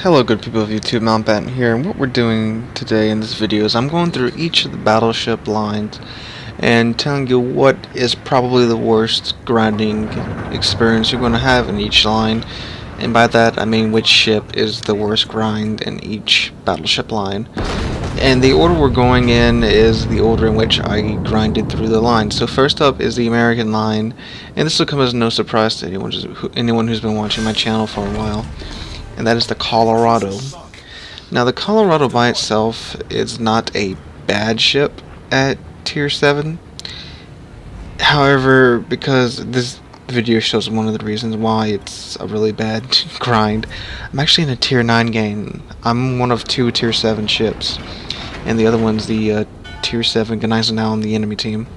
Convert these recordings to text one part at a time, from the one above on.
Hello good people of YouTube, Mountbatten here, and what we're doing today in this video is I'm going through each of the battleship lines and telling you what is probably the worst grinding experience you're going to have in each line, and by that I mean which ship is the worst grind in each battleship line. And the order we're going in is the order in which I grinded through the line. So first up is the American line, and this will come as no surprise to anyone who's been watching my channel for a while, and that is the Colorado. Now the Colorado by itself is not a bad ship at tier 7. However, because this video shows one of the reasons why it's a really bad grind, I'm actually in a tier 9 game. I'm one of 2 tier 7 ships, and the other one's the tier 7 Gneisenau on the enemy team.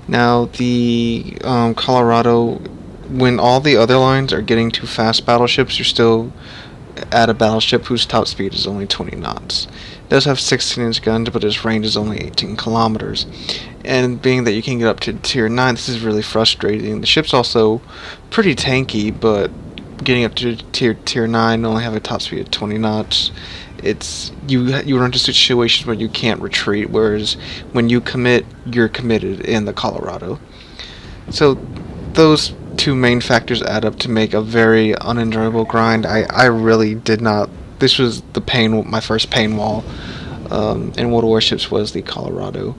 Now the Colorado, when all the other lines are getting to fast battleships, you're still at a battleship whose top speed is only 20 knots. It does have 16-inch guns, but its range is only 18 kilometers. And being that you can get up to tier 9, this is really frustrating. The ship's also pretty tanky, but getting up to tier 9, only have a top speed of 20 knots. You run into situations where you can't retreat, whereas when you commit, you're committed in the Colorado. So those two main factors add up to make a very unenjoyable grind. I really did not. This was my first pain wall in World of Warships was the Colorado.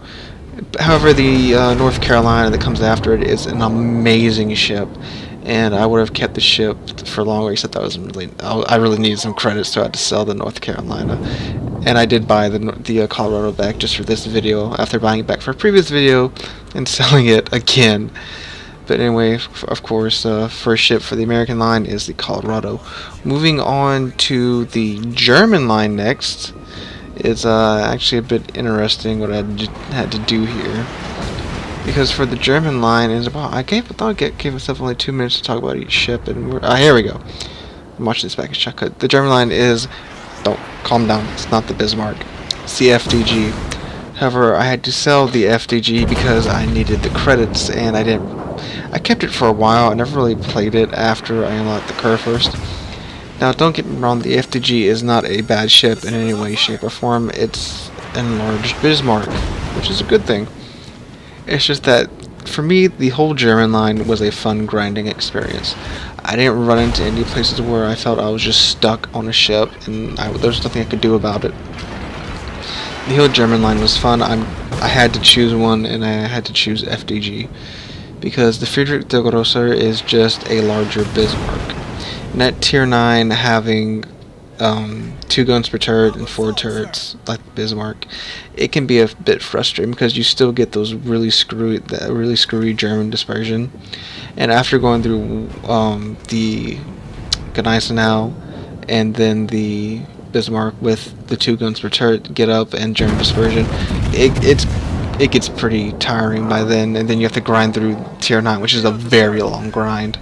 However, the North Carolina that comes after it is an amazing ship, and I would have kept the ship for longer, except I really needed some credits, so I had to sell the North Carolina. And I did buy the Colorado back just for this video, after buying it back for a previous video and selling it again. But anyway, of course, first ship for the American line is the Colorado. Moving on to the German line next is actually a bit interesting what I had to do here. Because for the German line, I thought I gave myself only 2 minutes to talk about each ship, and here we go. I'm watching this back in shotcut. The German line is, don't calm down, it's not the Bismarck, it's the FDG. However, I had to sell the FDG because I needed the credits, and I kept it for a while. I never really played it after I unlocked the Kurfürst. Now, don't get me wrong, the FDG is not a bad ship in any way, shape, or form. It's an enlarged Bismarck, which is a good thing. It's just that, for me, the whole German line was a fun grinding experience. I didn't run into any places where I felt I was just stuck on a ship, and there was nothing I could do about it. The whole German line was fun. I had to choose one, and I had to choose FDG. Because the Friedrich der Grosser is just a larger Bismarck. And at tier 9, having 2 guns per turret and 4 turrets like the Bismarck, it can be a bit frustrating because you still get those really screwy German dispersion. And after going through the Gneisenau and then the Bismarck with the 2 guns per turret get up and German dispersion, it gets pretty tiring by then, and then you have to grind through tier 9, which is a very long grind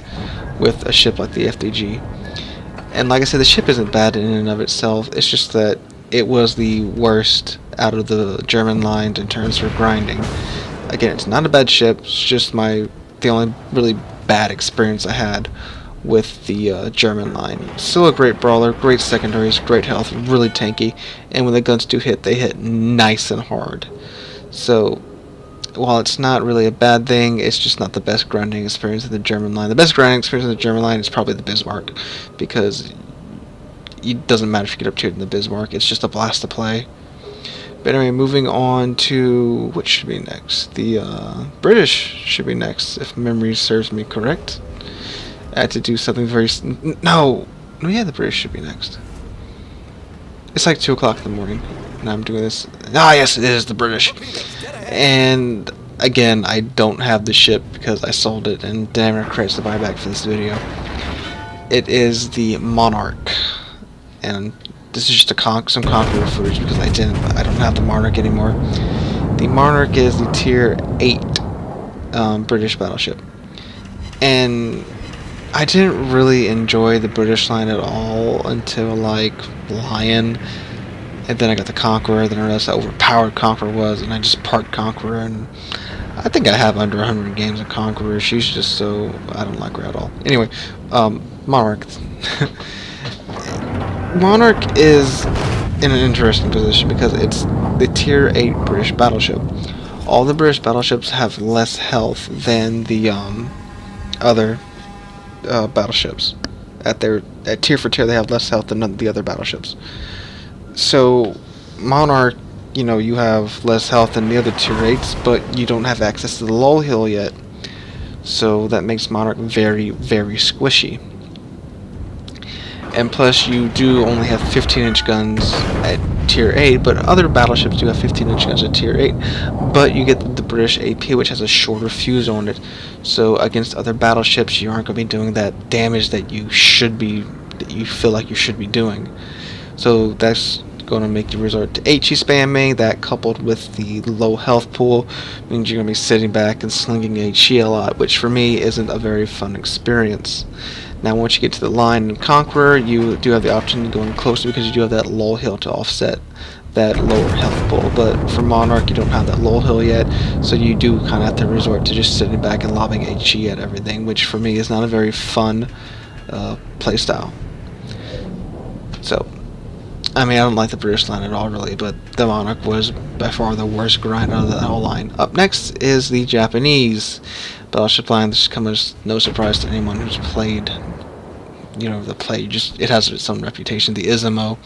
with a ship like the FDG. And like I said, the ship isn't bad in and of itself, it's just that it was the worst out of the German lines in terms of grinding. Again, it's not a bad ship, it's just the only really bad experience I had with the German line. Still a great brawler, great secondaries, great health, really tanky, and when the guns do hit, they hit nice and hard. So, while it's not really a bad thing, it's just not the best grinding experience of the German line. The best grinding experience of the German line is probably the Bismarck, because it doesn't matter if you get up to it in the Bismarck, it's just a blast to play. But anyway, moving on to what should be next. The British should be next, if memory serves me correct. I had to do something no, yeah, the British should be next. It's like 2 o'clock in the morning, and I'm doing this. Ah, yes, it is the British. And again, I don't have the ship because I sold it, and damn it, credits to buyback for this video. It is the Monarch, and this is just some Conqueror footage because I don't have the Monarch anymore. The Monarch is the tier 8 British battleship, and I didn't really enjoy the British line at all until like Lion, and then I got the Conqueror, then I realized how overpowered Conqueror was, and I just parked Conqueror, and I think I have under 100 games of Conqueror. She's just so, I don't like her at all. Anyway, Monarch. Monarch is in an interesting position because it's the tier 8 British battleship. All the British battleships have less health than the other battleships. At tier for tier, they have less health than the other battleships. So Monarch, you have less health than the other tier 8s, but you don't have access to the lull hill yet. So that makes Monarch very, very squishy. And plus, you do only have 15-inch guns at tier 8, but other battleships do have 15-inch guns at tier 8. But you get the British AP, which has a shorter fuse on it. So against other battleships, you aren't going to be doing that damage that you feel like you should be doing. So that's going to make you resort to HE spamming. That, coupled with the low health pool, means you're going to be sitting back and slinging HE a lot, which for me isn't a very fun experience. Now, once you get to the line and Conqueror, you do have the option of going closer because you do have that lull hill to offset that lower health pool. But for Monarch, you don't have that lull hill yet, so you do kind of have to resort to just sitting back and lobbing HE at everything, which for me is not a very fun playstyle. So, I mean, I don't like the British line at all, really, but the Monarch was by far the worst grind out of that whole line. Up next is the Japanese battleship line. This should come as no surprise to anyone who's played, it has its own reputation. The Izumo.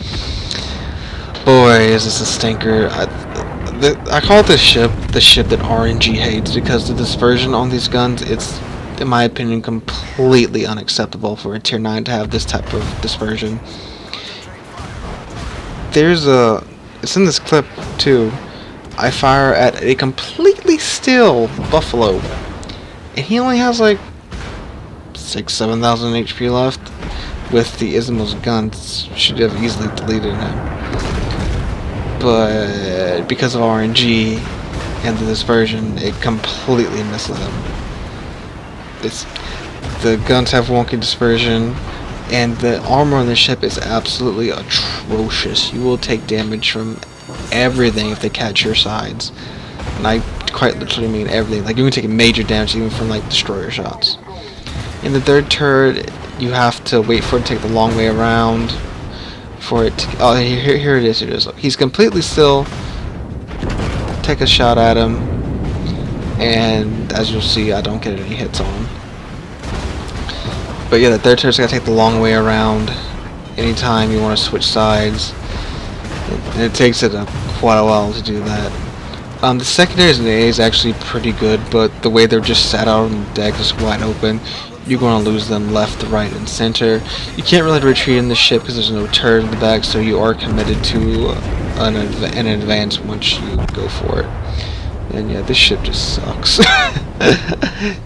Boy, is this a stinker. I call this ship the ship that RNG hates because the dispersion on these guns, it's, in my opinion, completely unacceptable for a tier 9 to have this type of dispersion. It's in this clip too. I fire at a completely still Buffalo, and he only has like 7,000 HP left. With the Izumo's guns, should have easily deleted him. But because of RNG and the dispersion, it completely misses him. The guns have wonky dispersion, and the armor on the ship is absolutely atrocious. You will take damage from everything if they catch your sides. And I quite literally mean everything. Like, you can take major damage even from, like, destroyer shots. In the third turret, you have to wait for it to take the long way around. For it to... Oh, here it is. Here it is. He's completely still. Take a shot at him. And, as you'll see, I don't get any hits on him. But yeah, the third turret's gotta take the long way around anytime you want to switch sides. And it takes it quite a while to do that. The secondaries and A is actually pretty good, but the way they're just sat out on the deck just wide open, you're going to lose them left, right, and center. You can't really retreat in the ship because there's no turret in the back, so you are committed to an advance once you go for it. And yeah, this ship just sucks.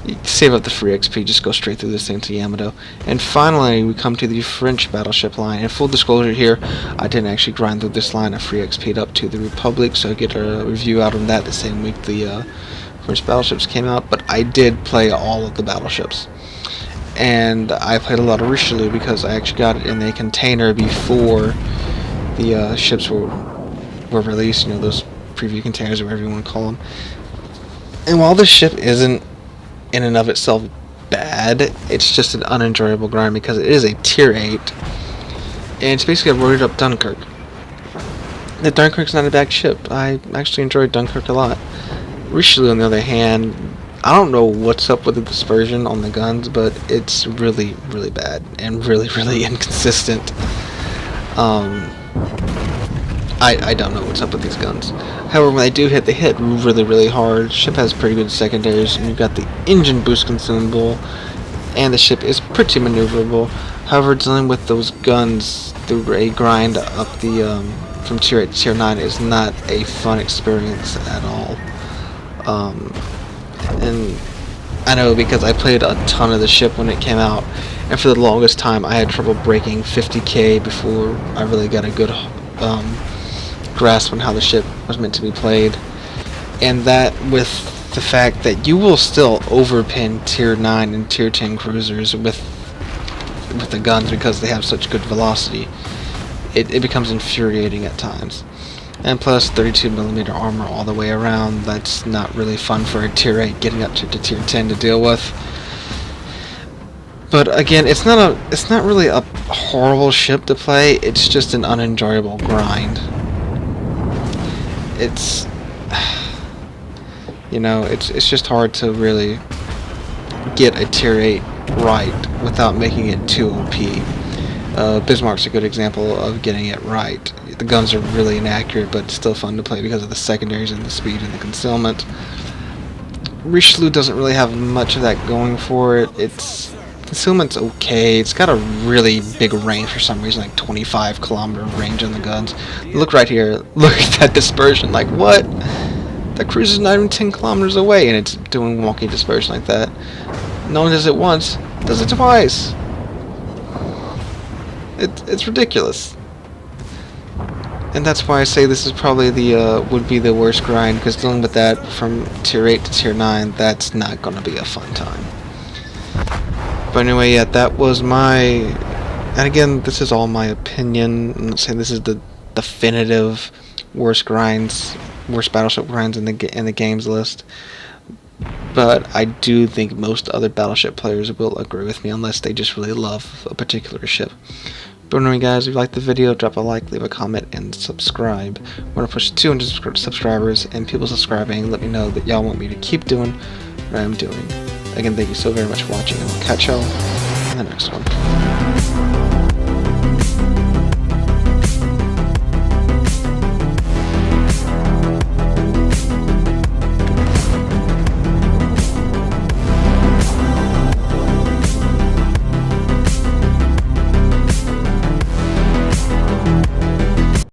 You save up the free XP, just go straight through this thing to Yamato. And finally, we come to the French battleship line. And full disclosure here, I didn't actually grind through this line. I free XP'd up to the Republic, so I get a review out on that the same week the French battleships came out. But I did play all of the battleships. And I played a lot of Richelieu because I actually got it in a container before the ships were released, those preview containers or whatever you want to call them. And while this ship isn't in and of itself bad, it's just an unenjoyable grind because it is a tier 8 and it's basically a roided up Dunkirk. The Dunkirk's not a bad ship. I actually enjoyed Dunkirk a lot. Richelieu, on the other hand, I don't know what's up with the dispersion on the guns, but it's really, really bad and really, really inconsistent. I don't know what's up with these guns. However, when they do hit, they hit really, really hard. Ship has pretty good secondaries, and you've got the engine boost consumable, and the ship is pretty maneuverable. However, dealing with those guns through a grind up the from tier 8 to tier 9 is not a fun experience at all. And I know because I played a ton of the ship when it came out, and for the longest time I had trouble breaking 50k before I really got a good grasp on how the ship was meant to be played. And that with the fact that you will still overpin tier 9 and tier 10 cruisers with the guns because they have such good velocity, it becomes infuriating at times. And plus 32mm armor all the way around, that's not really fun for a tier 8 getting up to tier 10 to deal with. But again, it's not really a horrible ship to play. It's just an unenjoyable grind. It's it's just hard to really get a tier 8 right without making it too OP. Bismarck's a good example of getting it right. The guns are really inaccurate, but still fun to play because of the secondaries and the speed and the concealment. Richelieu doesn't really have much of that going for it. Its concealment's okay. It's got a really big range for some reason, like 25-kilometer range on the guns. Look right here. Look at that dispersion. Like, what? That cruise is not even 10 kilometers away, and it's doing wonky dispersion like that. No one does it once, does it twice. It's ridiculous. And that's why I say this is probably the would be the worst grind, because dealing with that from tier 8 to tier 9, that's not gonna be a fun time. But anyway, yeah, that was my, and again, this is all my opinion. I'm not saying this is the definitive worst Battleship grinds in the games list. But I do think most other Battleship players will agree with me, unless they just really love a particular ship. But anyway, guys, if you liked the video, drop a like, leave a comment, and subscribe. I want to push 200 subscribers, and people subscribing let me know that y'all want me to keep doing what I'm doing. Again, thank you so very much for watching, and I'll catch y'all in the next one.